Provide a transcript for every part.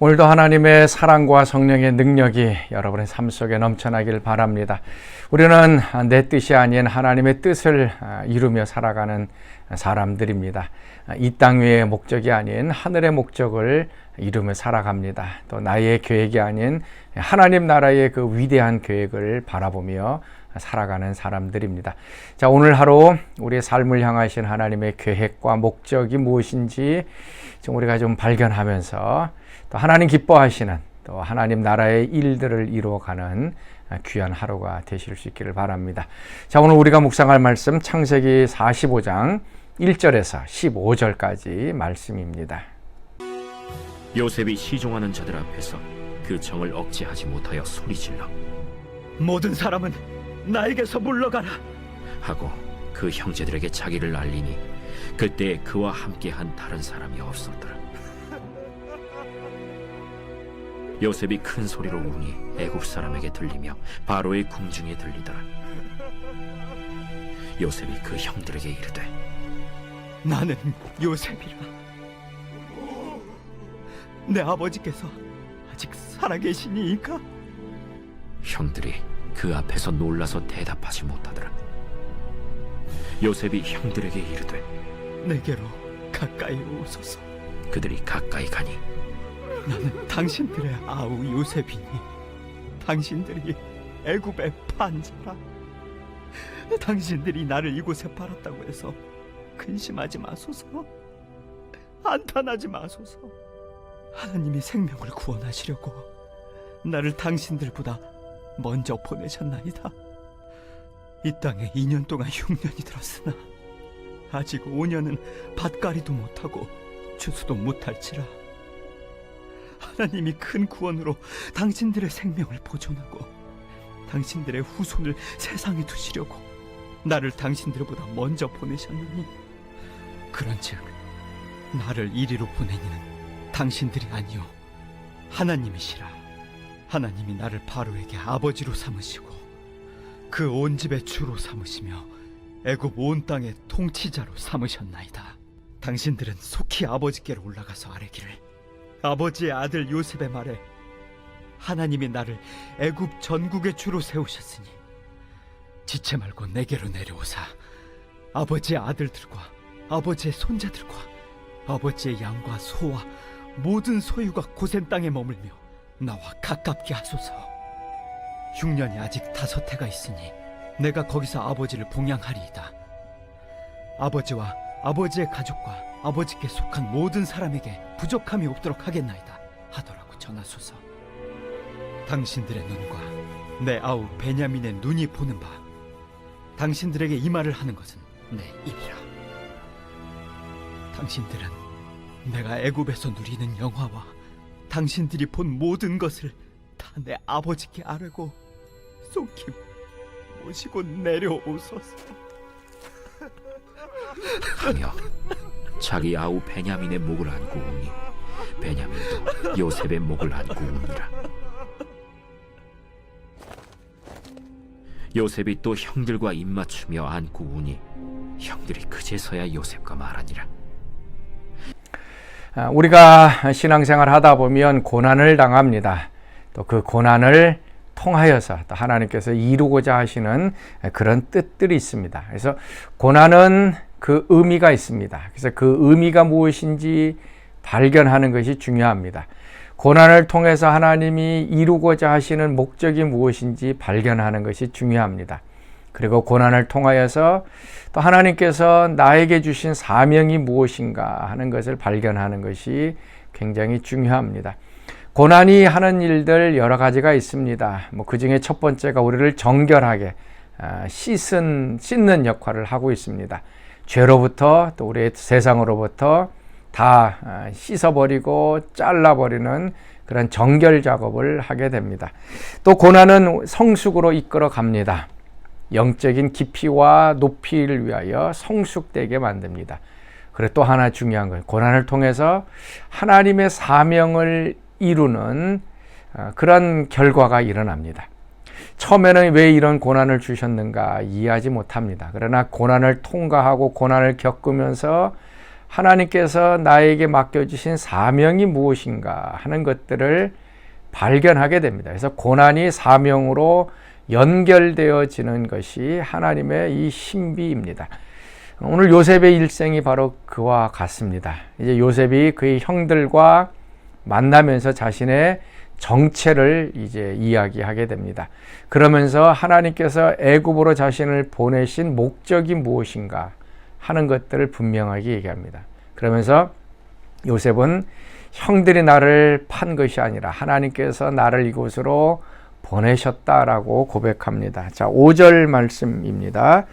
오늘도 하나님의 사랑과 성령의 능력이 여러분의 삶 속에 넘쳐나길 바랍니다. 우리는 내 뜻이 아닌 하나님의 뜻을 이루며 살아가는 사람들입니다. 이 땅 위의 목적이 아닌 하늘의 목적을 이루며 살아갑니다. 또 나의 계획이 아닌 하나님 나라의 그 위대한 계획을 바라보며 살아가는 사람들입니다. 자, 오늘 하루 우리의 삶을 향하신 하나님의 계획과 목적이 무엇인지 우리가 좀 발견하면서 또 하나님 기뻐하시는 또 하나님 나라의 일들을 이루어가는 귀한 하루가 되실 수 있기를 바랍니다. 자, 오늘 우리가 묵상할 말씀 창세기 45장 1절에서 15절까지 말씀입니다. 요셉이 시종하는 자들 앞에서 그 정을 억제하지 못하여 소리질러 모든 사람은 나에게서 물러가라 하고 그 형제들에게 자기를 알리니 그때 그와 함께한 다른 사람이 없었더라. 요셉이 큰 소리로 우니 애굽 사람에게 들리며 바로의 궁중에 들리더라. 요셉이 그 형들에게 이르되 나는 요셉이라. 내 아버지께서 아직 살아계시니이까? 형들이 그 앞에서 놀라서 대답하지 못하더라. 요셉이 형들에게 이르되 내게로 가까이 오소서. 그들이 가까이 가니 나는 당신들의 아우 요셉이니 당신들이 애굽의 판자라. 당신들이 나를 이곳에 팔았다고 해서 근심하지 마소서. 한탄하지 마소서. 하나님이 생명을 구원하시려고 나를 당신들보다 먼저 보내셨나이다. 이 땅에 2년 동안 흉년이 들었으나 아직 5년은 밭갈이도 못하고 추수도 못할지라. 하나님이 큰 구원으로 당신들의 생명을 보존하고 당신들의 후손을 세상에 두시려고 나를 당신들보다 먼저 보내셨느니, 그런즉 나를 이리로 보내니는 당신들이 아니요 하나님이시라. 하나님이 나를 바로에게 아버지로 삼으시고 그 온 집의 주로 삼으시며 애굽 온 땅의 통치자로 삼으셨나이다. 당신들은 속히 아버지께로 올라가서 아뢰기를 아버지의 아들 요셉의 말에 하나님이 나를 애굽 전국의 주로 세우셨으니 지체 말고 내게로 내려오사 아버지의 아들들과 아버지의 손자들과 아버지의 양과 소와 모든 소유가 고센 땅에 머물며 나와 가깝게 하소서. 흉년이 아직 5해가 있으니 내가 거기서 아버지를 봉양하리이다. 아버지와 아버지의 가족과 아버지께 속한 모든 사람에게 부족함이 없도록 하겠나이다 하더라고 전하소서. 당신들의 눈과 내 아우 베냐민의 눈이 보는 바 당신들에게 이 말을 하는 것은 내 입이라. 당신들은 내가 애굽에서 누리는 영화와 당신들이 본 모든 것을 다 내 아버지께 아뢰고 속히 모시고 내려오소서 하며 자기 아우 베냐민의 목을 안고 우니 베냐민도 요셉의 목을 안고 우니라. 요셉이 또 형들과 입맞추며 안고 우니 형들이 그제서야 요셉과 말하니라. 우리가 신앙생활 하다 보면 고난을 당합니다. 또 그 고난을 통하여서 또 하나님께서 이루고자 하시는 그런 뜻들이 있습니다. 그래서 고난은 그 의미가 있습니다. 그래서 그 의미가 무엇인지 발견하는 것이 중요합니다. 고난을 통해서 하나님이 이루고자 하시는 목적이 무엇인지 발견하는 것이 중요합니다. 그리고 고난을 통하여서 또 하나님께서 나에게 주신 사명이 무엇인가 하는 것을 발견하는 것이 굉장히 중요합니다. 고난이 하는 일들 여러 가지가 있습니다. 그 중에 첫 번째가 우리를 정결하게 씻는 역할을 하고 있습니다. 죄로부터 또 우리의 세상으로부터 다 씻어버리고 잘라버리는 그런 정결 작업을 하게 됩니다. 또 고난은 성숙으로 이끌어 갑니다. 영적인 깊이와 높이를 위하여 성숙되게 만듭니다. 그리고 또 하나 중요한 건 고난을 통해서 하나님의 사명을 이루는 그런 결과가 일어납니다. 처음에는 왜 이런 고난을 주셨는가 이해하지 못합니다. 그러나 고난을 통과하고 고난을 겪으면서 하나님께서 나에게 맡겨주신 사명이 무엇인가 하는 것들을 발견하게 됩니다. 그래서 고난이 사명으로 연결되어지는 것이 하나님의 이 신비입니다. 오늘 요셉의 일생이 바로 그와 같습니다. 이제 요셉이 그의 형들과 만나면서 자신의 정체를 이제 이야기하게 됩니다. 그러면서 하나님께서 애굽으로 자신을 보내신 목적이 무엇인가 하는 것들을 분명하게 얘기합니다. 그러면서 요셉은 형들이 나를 판 것이 아니라 하나님께서 나를 이곳으로 보내셨다라고 고백합니다. 자, 5절 말씀입니다.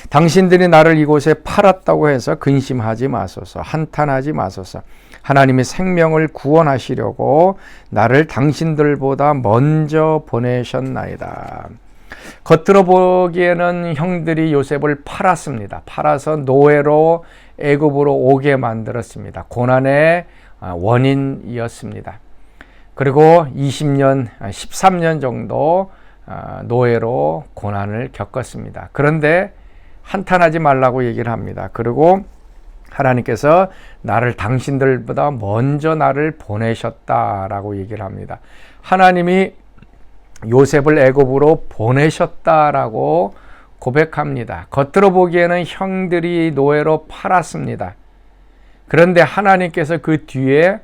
당신들이 나를 이곳에 팔았다고 해서 근심하지 마소서, 한탄하지 마소서. 하나님이 생명을 구원하시려고 나를 당신들보다 먼저 보내셨나이다. 겉으로 보기에는 형들이 요셉을 팔았습니다. 팔아서 노예로 애굽으로 오게 만들었습니다. 고난의 원인이었습니다. 그리고 20년, 13년 정도 노예로 고난을 겪었습니다. 그런데 한탄하지 말라고 얘기를 합니다. 그리고 하나님께서 나를 당신들보다 먼저 나를 보내셨다라고 얘기를 합니다. 하나님이 요셉을 애굽으로 보내셨다라고 고백합니다. 겉으로 보기에는 형들이 노예로 팔았습니다. 그런데 하나님께서 그 뒤에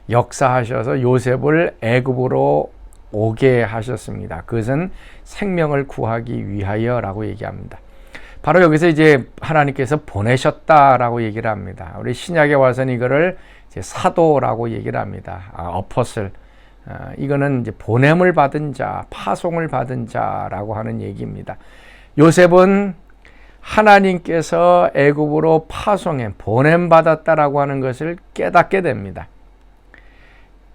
역사하셔서 요셉을 애굽으로 오게 하셨습니다. 그것은 생명을 구하기 위하여라고 얘기합니다. 바로 여기서 이제 하나님께서 보내셨다라고 얘기를 합니다. 우리 신약에 와서는 이거를 이제 사도라고 얘기를 합니다. 어퍼슬. 이거는 이제 보냄을 받은 자, 파송을 받은 자라고 하는 얘기입니다. 요셉은 하나님께서 애굽으로 파송해 보냄 받았다라고 하는 것을 깨닫게 됩니다.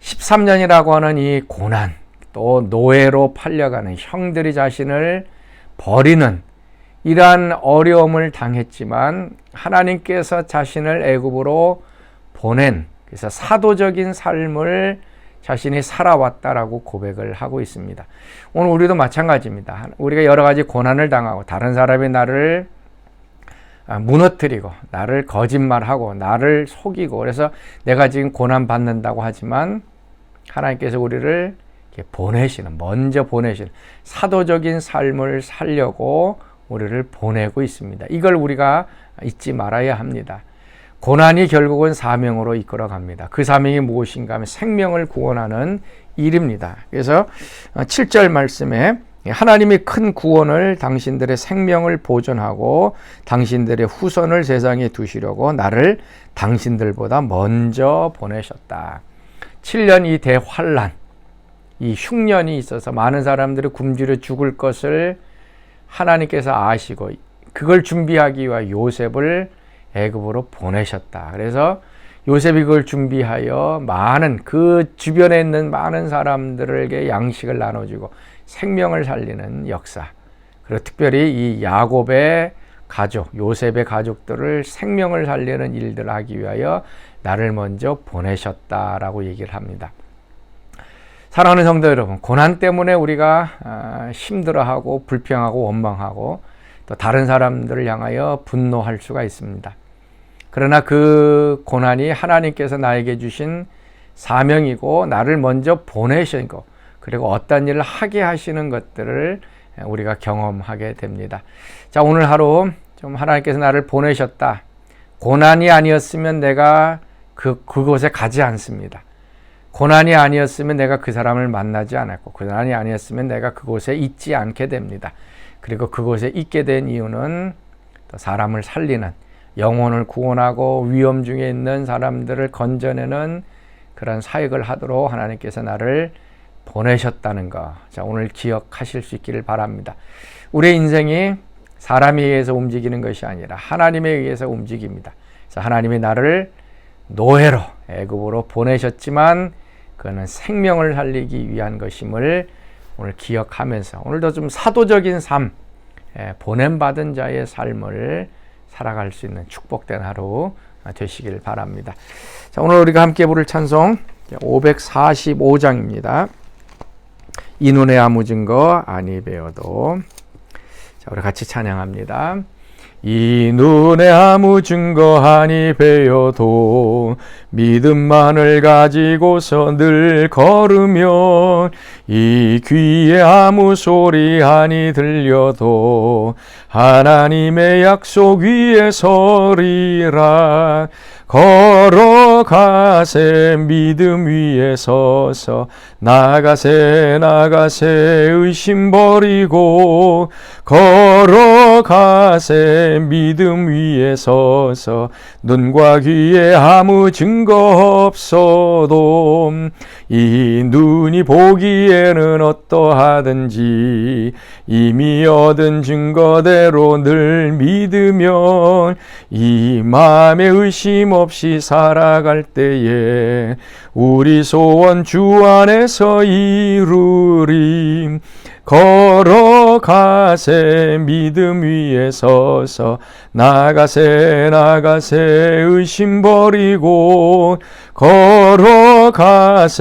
13년이라고 하는 이 고난, 또 노예로 팔려가는 형들이 자신을 버리는 이러한 어려움을 당했지만 하나님께서 자신을 애굽으로 보낸, 그래서 사도적인 삶을 자신이 살아왔다라고 고백을 하고 있습니다. 오늘 우리도 마찬가지입니다. 우리가 여러 가지 고난을 당하고 다른 사람이 나를 무너뜨리고 나를 거짓말하고 나를 속이고 그래서 내가 지금 고난 받는다고 하지만 하나님께서 우리를 보내시는, 먼저 보내시는 사도적인 삶을 살려고 우리를 보내고 있습니다. 이걸 우리가 잊지 말아야 합니다. 고난이 결국은 사명으로 이끌어 갑니다. 그 사명이 무엇인가 하면 생명을 구원하는 일입니다. 그래서 7절 말씀에 하나님이 큰 구원을 당신들의 생명을 보존하고 당신들의 후손을 세상에 두시려고 나를 당신들보다 먼저 보내셨다. 7년 이 대환란, 이 흉년이 있어서 많은 사람들이 굶주려 죽을 것을 하나님께서 아시고 그걸 준비하기 위해 요셉을 애굽으로 보내셨다. 그래서 요셉이 그걸 준비하여 많은 그 주변에 있는 많은 사람들에게 양식을 나눠주고 생명을 살리는 역사. 그리고 특별히 이 야곱의 가족, 요셉의 가족들을 생명을 살리는 일들을 하기 위하여 나를 먼저 보내셨다라고 얘기를 합니다. 사랑하는 성도 여러분, 고난 때문에 우리가 힘들어하고 불평하고 원망하고 또 다른 사람들을 향하여 분노할 수가 있습니다. 그러나 그 고난이 하나님께서 나에게 주신 사명이고 나를 먼저 보내시고 그리고 어떤 일을 하게 하시는 것들을 우리가 경험하게 됩니다. 자, 오늘 하루 좀 하나님께서 나를 보내셨다. 고난이 아니었으면 내가 그곳에 가지 않습니다. 고난이 아니었으면 내가 그 사람을 만나지 않았고 고난이 아니었으면 내가 그곳에 있지 않게 됩니다. 그리고 그곳에 있게 된 이유는 또 사람을 살리는, 영혼을 구원하고 위험 중에 있는 사람들을 건져내는 그런 사역을 하도록 하나님께서 나를 보내셨다는 거. 자, 오늘 기억하실 수 있기를 바랍니다. 우리의 인생이 사람에 의해서 움직이는 것이 아니라 하나님에 의해서 움직입니다. 그래서 하나님이 나를 노예로 애굽으로 보내셨지만 그는 생명을 살리기 위한 것임을 오늘 기억하면서 오늘도 좀 사도적인 삶, 보냄받은 자의 삶을 살아갈 수 있는 축복된 하루 되시길 바랍니다. 자, 오늘 우리가 함께 부를 찬송 545장입니다. 이 눈에 아무 증거 아니 배워도. 자, 우리 같이 찬양합니다. 이 눈에 아무 증거하니 배여도 믿음만을 가지고서 늘 걸으면 이 귀에 아무 소리 아니 들려도 하나님의 약속 위에 서리라. 걸어가세 믿음 위에 서서 나가세 의심 버리고 걸어가세 믿음 위에 서서 눈과 귀에 아무 증거 없어도 이 눈이 보기에는 어떠하든지 이미 얻은 증거대로 늘 믿으면 이 마음에 의심 없이 살아갈 때에 우리 소원 주 안에서 이루리. 걸어가세 믿음 위에 서서 나가세 의심 버리고 걸어가세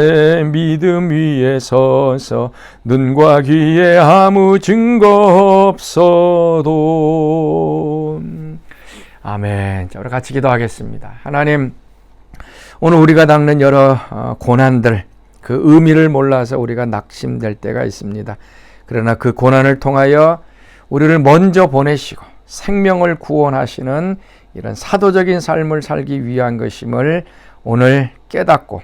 믿음 위에 서서 눈과 귀에 아무 증거 없어도. 아멘. 자, 우리 같이 기도하겠습니다. 하나님, 오늘 우리가 겪는 여러 고난들, 그 의미를 몰라서 우리가 낙심될 때가 있습니다. 그러나 그 고난을 통하여 우리를 먼저 보내시고 생명을 구원하시는 이런 사도적인 삶을 살기 위한 것임을 오늘 깨닫고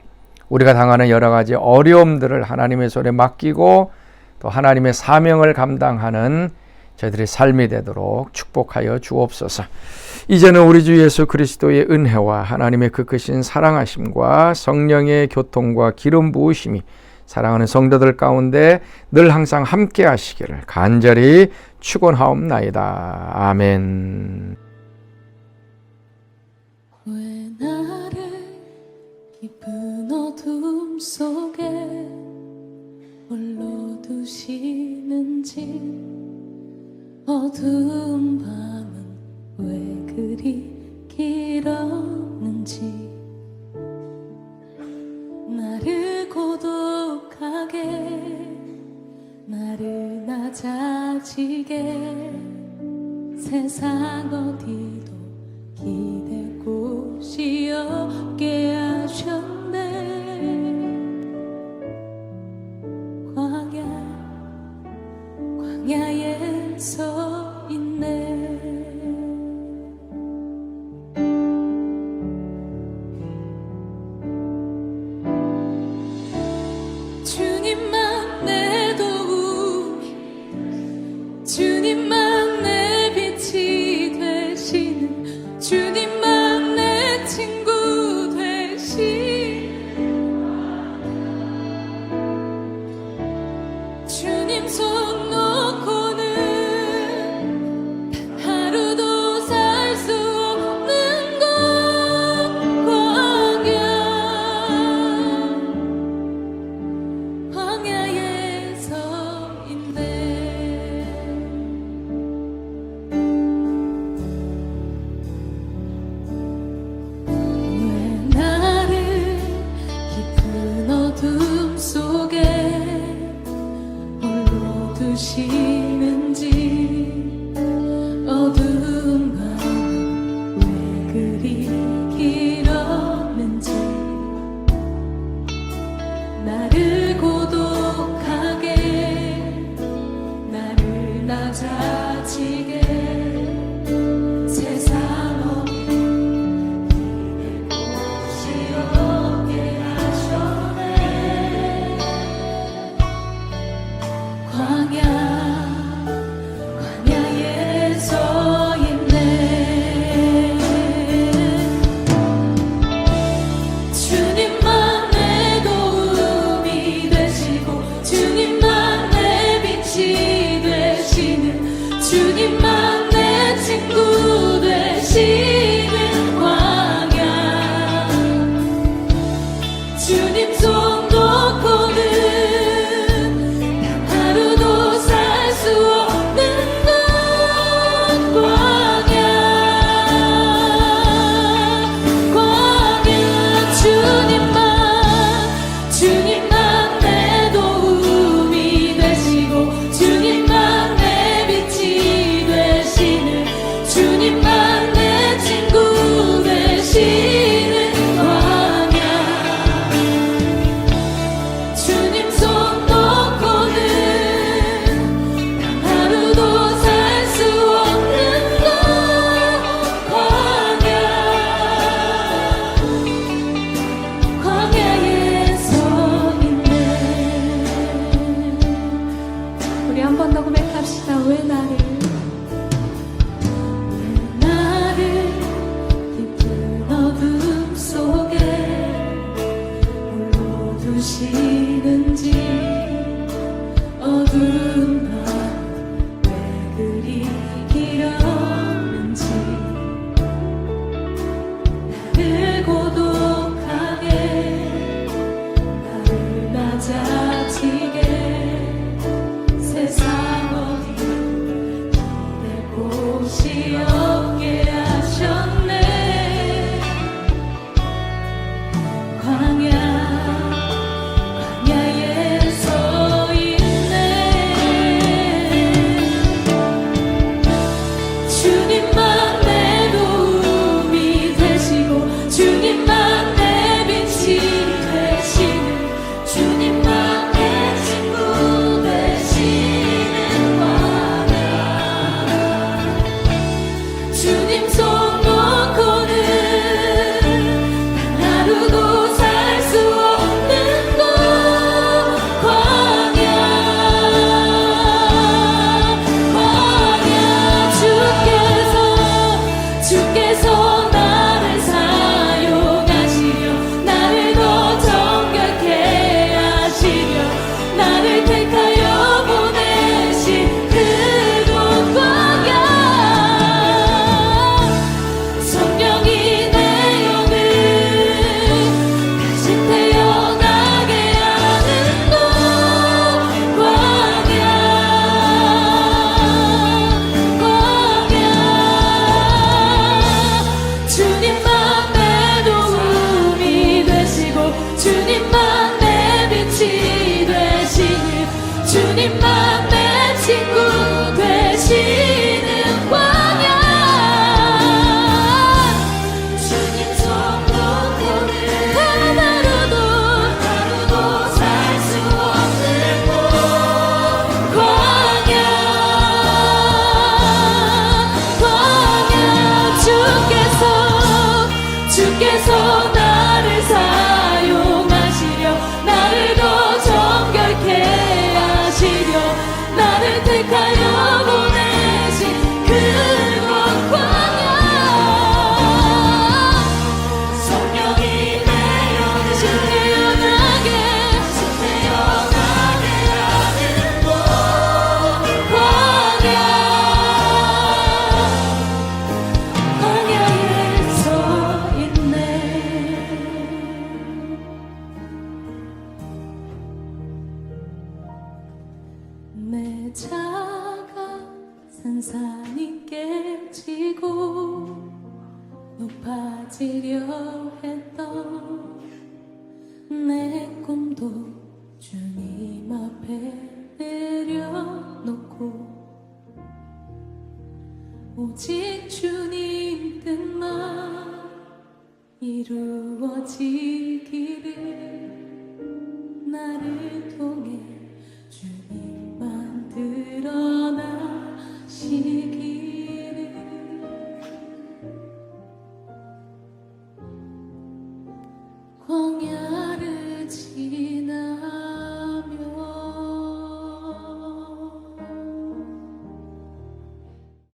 우리가 당하는 여러 가지 어려움들을 하나님의 손에 맡기고 또 하나님의 사명을 감당하는 저희들의 삶이 되도록 축복하여 주옵소서. 이제는 우리 주 예수 그리스도의 은혜와 하나님의 그 크신 사랑하심과 성령의 교통과 기름 부으심이 사랑하는 성도들 가운데 늘 항상 함께 하시기를 간절히 축원하옵나이다. 아멘. 왜 나를 깊은 어둠 속에 홀로 두시는지, 어두운 밤은 왜 그리 길었는지, 나를 고독하게 나를 낮아지게 세상 어디도 기댈 곳이 없게 하셨네. 광야에 서 있네. 주님만 내 도움이, 주님만 내 빛이 되시는, 주님만 내 친구 되신, 주님 손 놓고는 하루도 살 수 없는 것. 광야에 서 있네. 왜 나를 깊은 어둠 속에 홀로 두시는지, 어두운 밤은 왜 그리 길었는지, 나를 고독하게 나를 낮아지게 세상 어디 기댈 곳이 없게 하셨네. 광야에 서 있네. 주님만 내 도움이 되시고 주님만 내 빛이 되시니 주님만 내 친구 되시는 광야 주님 손 하루도 살 수 없는 곳 광야 주께서 나를 사용하시려 나를 더 정결케 하시려 나를 택하여 보내신 그곳 광야 성령이 태어나게 하는 곳 광야에 서 있네. 내 차가 산산이 깨지고 높아지려 했던 내 꿈도 주님 앞에 내려놓고 오직 주님 뜻만 이루어지기를 나를